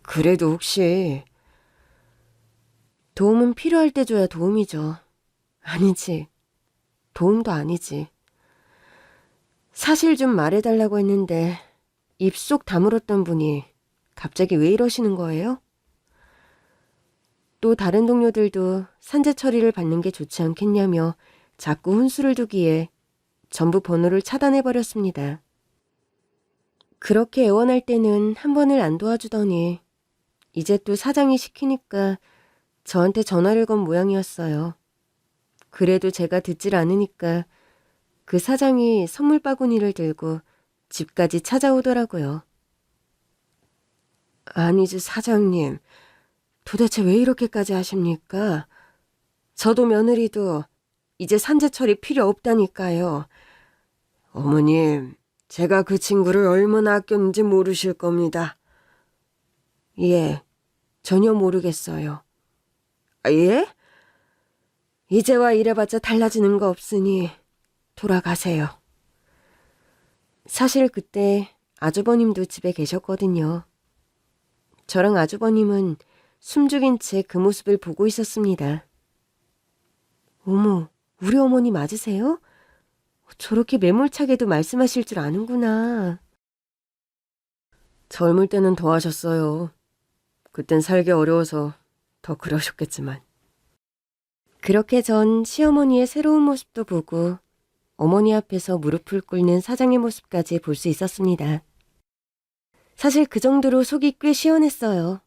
그래도 혹시 도움은 필요할 때 줘야 도움이죠. 아니지. 도움도 아니지. 사실 좀 말해달라고 했는데 입속 다물었던 분이 갑자기 왜 이러시는 거예요? 또 다른 동료들도 산재 처리를 받는 게 좋지 않겠냐며 자꾸 훈수를 두기에 전부 번호를 차단해버렸습니다. 그렇게 애원할 때는 한 번을 안 도와주더니 이제 또 사장이 시키니까 저한테 전화를 건 모양이었어요. 그래도 제가 듣질 않으니까 그 사장이 선물 바구니를 들고 집까지 찾아오더라고요. 아니지, 사장님. 도대체 왜 이렇게까지 하십니까? 저도 며느리도 이제 산재 처리 필요 없다니까요. 어머님, 제가 그 친구를 얼마나 아꼈는지 모르실 겁니다. 예, 전혀 모르겠어요. 아, 예? 이제와 이래봤자 달라지는 거 없으니 돌아가세요. 사실 그때 아주버님도 집에 계셨거든요. 저랑 아주버님은 숨죽인 채 그 모습을 보고 있었습니다. 어머, 우리 어머니 맞으세요? 저렇게 매몰차게도 말씀하실 줄 아는구나. 젊을 때는 더 하셨어요. 그땐 살기 어려워서 더 그러셨겠지만. 그렇게 전 시어머니의 새로운 모습도 보고 어머니 앞에서 무릎을 꿇는 사장의 모습까지 볼 수 있었습니다. 사실 그 정도로 속이 꽤 시원했어요.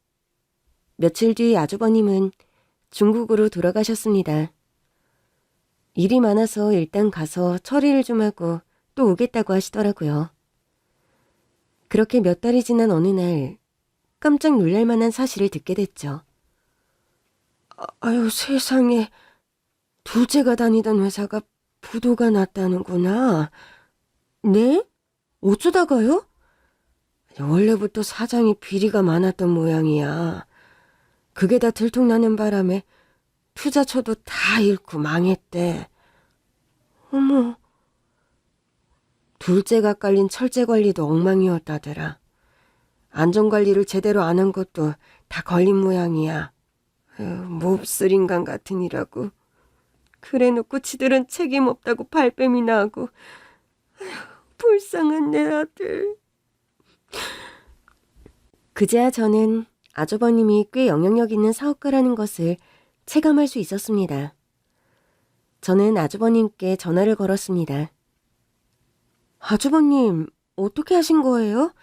며칠 뒤 아주버님은 중국으로 돌아가셨습니다. 일이 많아서 일단 가서 처리를 좀 하고 또 오겠다고 하시더라고요. 그렇게 몇 달이 지난 어느 날 깜짝 놀랄 만한 사실을 듣게 됐죠. 아유, 세상에. 둘째가 다니던 회사가 부도가 났다는구나. 네? 어쩌다가요? 원래부터 사장이 비리가 많았던 모양이야. 그게 다 들통나는 바람에 투자처도 다 잃고 망했대. 어머. 둘째가 깔린 철제 관리도 엉망이었다더라. 안전관리를 제대로 안 한 것도 다 걸린 모양이야. 몹쓸 인간 같으니라고. 그래놓고 지들은 책임 없다고 발뺌이나 하고. 불쌍한 내 아들. 그제야 저는 아주버님이 꽤 영향력 있는 사업가라는 것을 체감할 수 있었습니다. 저는 아주버님께 전화를 걸었습니다. 아주버님, 어떻게 하신 거예요?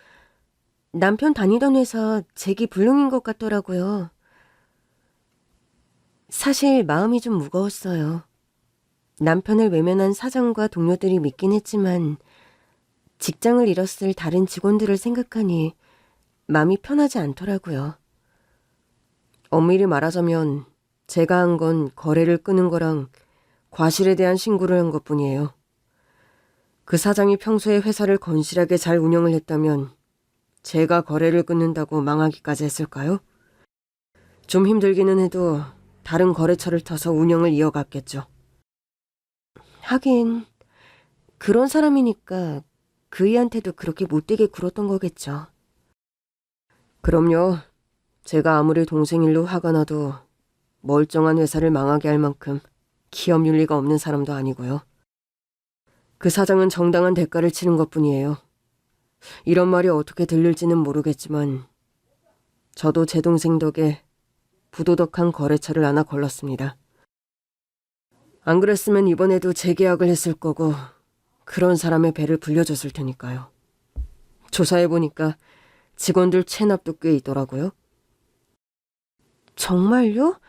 남편 다니던 회사 재기 불능인 것 같더라고요. 사실 마음이 좀 무거웠어요. 남편을 외면한 사장과 동료들이 믿긴 했지만 직장을 잃었을 다른 직원들을 생각하니 마음이 편하지 않더라고요. 엄밀히 말하자면 제가 한 건 거래를 끄는 거랑 과실에 대한 신고를 한 것뿐이에요. 그 사장이 평소에 회사를 건실하게 잘 운영을 했다면 제가 거래를 끊는다고 망하기까지 했을까요? 좀 힘들기는 해도 다른 거래처를 터서 운영을 이어갔겠죠. 하긴 그런 사람이니까 그이한테도 그렇게 못되게 굴었던 거겠죠. 그럼요. 제가 아무리 동생 일로 화가 나도 멀쩡한 회사를 망하게 할 만큼 기업 윤리가 없는 사람도 아니고요. 그 사장은 정당한 대가를 치른 것뿐이에요. 이런 말이 어떻게 들릴지는 모르겠지만 저도 제 동생 덕에 부도덕한 거래처를 하나 걸렀습니다. 안 그랬으면 이번에도 재계약을 했을 거고 그런 사람의 배를 불려줬을 테니까요. 조사해보니까 직원들 체납도 꽤 있더라고요. 정말요?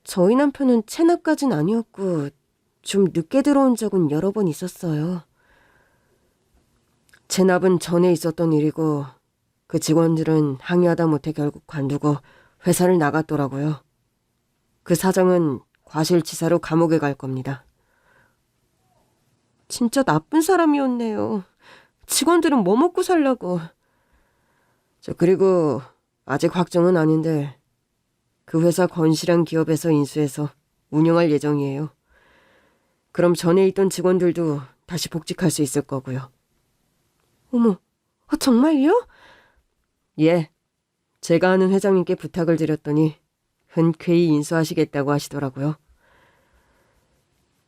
저희 남편은 체납까진 아니었고 좀 늦게 들어온 적은 여러 번 있었어요. 체납은 전에 있었던 일이고 그 직원들은 항의하다 못해 결국 관두고 회사를 나갔더라고요. 그 사장은 과실치사로 감옥에 갈 겁니다. 진짜 나쁜 사람이었네요. 직원들은 뭐 먹고 살라고. 그리고 아직 확정은 아닌데 그 회사 건실한 기업에서 인수해서 운영할 예정이에요. 그럼 전에 있던 직원들도 다시 복직할 수 있을 거고요. 어머, 정말요? 예, 제가 아는 회장님께 부탁을 드렸더니 흔쾌히 인수하시겠다고 하시더라고요.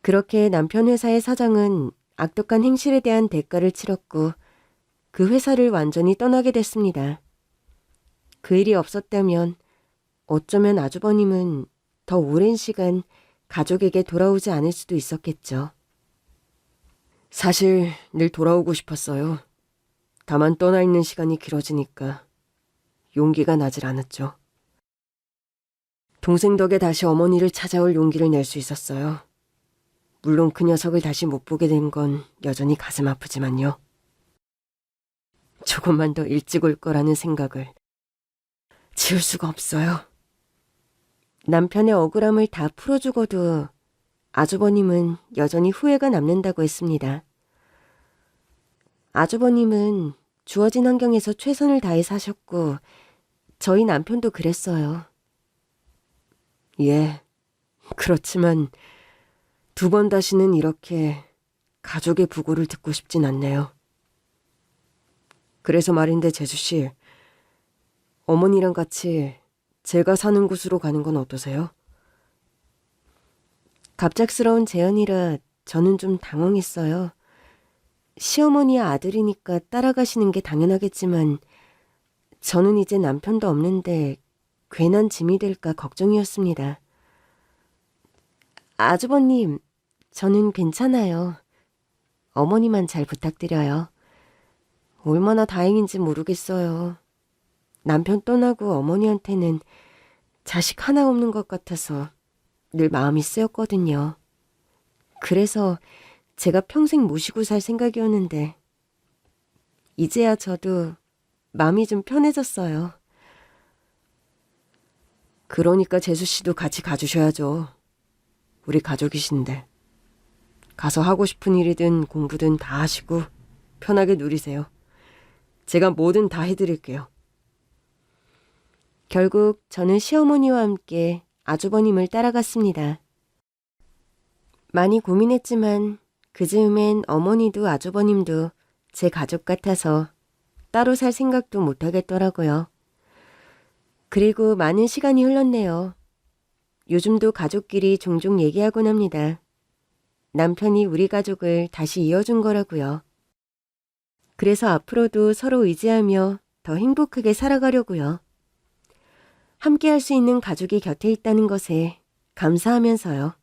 그렇게 남편 회사의 사장은 악독한 행실에 대한 대가를 치렀고 그 회사를 완전히 떠나게 됐습니다. 그 일이 없었다면 어쩌면 아주버님은 더 오랜 시간 가족에게 돌아오지 않을 수도 있었겠죠. 사실 늘 돌아오고 싶었어요. 다만 떠나 있는 시간이 길어지니까 용기가 나질 않았죠. 동생 덕에 다시 어머니를 찾아올 용기를 낼 수 있었어요. 물론 그 녀석을 다시 못 보게 된 건 여전히 가슴 아프지만요. 조금만 더 일찍 올 거라는 생각을 지울 수가 없어요. 남편의 억울함을 다 풀어주고도 아주버님은 여전히 후회가 남는다고 했습니다. 아주버님은 주어진 환경에서 최선을 다해 사셨고 저희 남편도 그랬어요. 예, 그렇지만 2번 다시는 이렇게 가족의 부고를 듣고 싶진 않네요. 그래서 말인데 재수씨, 어머니랑 같이 제가 사는 곳으로 가는 건 어떠세요? 갑작스러운 제안이라 저는 좀 당황했어요. 시어머니의 아들이니까 따라가시는 게 당연하겠지만 저는 이제 남편도 없는데 괜한 짐이 될까 걱정이었습니다. 아주버님, 저는 괜찮아요. 어머니만 잘 부탁드려요. 얼마나 다행인지 모르겠어요. 남편 떠나고 어머니한테는 자식 하나 없는 것 같아서 늘 마음이 쓰였거든요. 그래서 제가 평생 모시고 살 생각이었는데 이제야 저도 마음이 좀 편해졌어요. 그러니까 재수씨도 같이 가주셔야죠. 우리 가족이신데. 가서 하고 싶은 일이든 공부든 다 하시고 편하게 누리세요. 제가 뭐든 다 해드릴게요. 결국 저는 시어머니와 함께 아주버님을 따라갔습니다. 많이 고민했지만 그 즈음엔 어머니도 아주버님도 제 가족 같아서 따로 살 생각도 못 하겠더라고요. 그리고 많은 시간이 흘렀네요. 요즘도 가족끼리 종종 얘기하곤 합니다. 남편이 우리 가족을 다시 이어준 거라고요. 그래서 앞으로도 서로 의지하며 더 행복하게 살아가려고요. 함께 할 수 있는 가족이 곁에 있다는 것에 감사하면서요.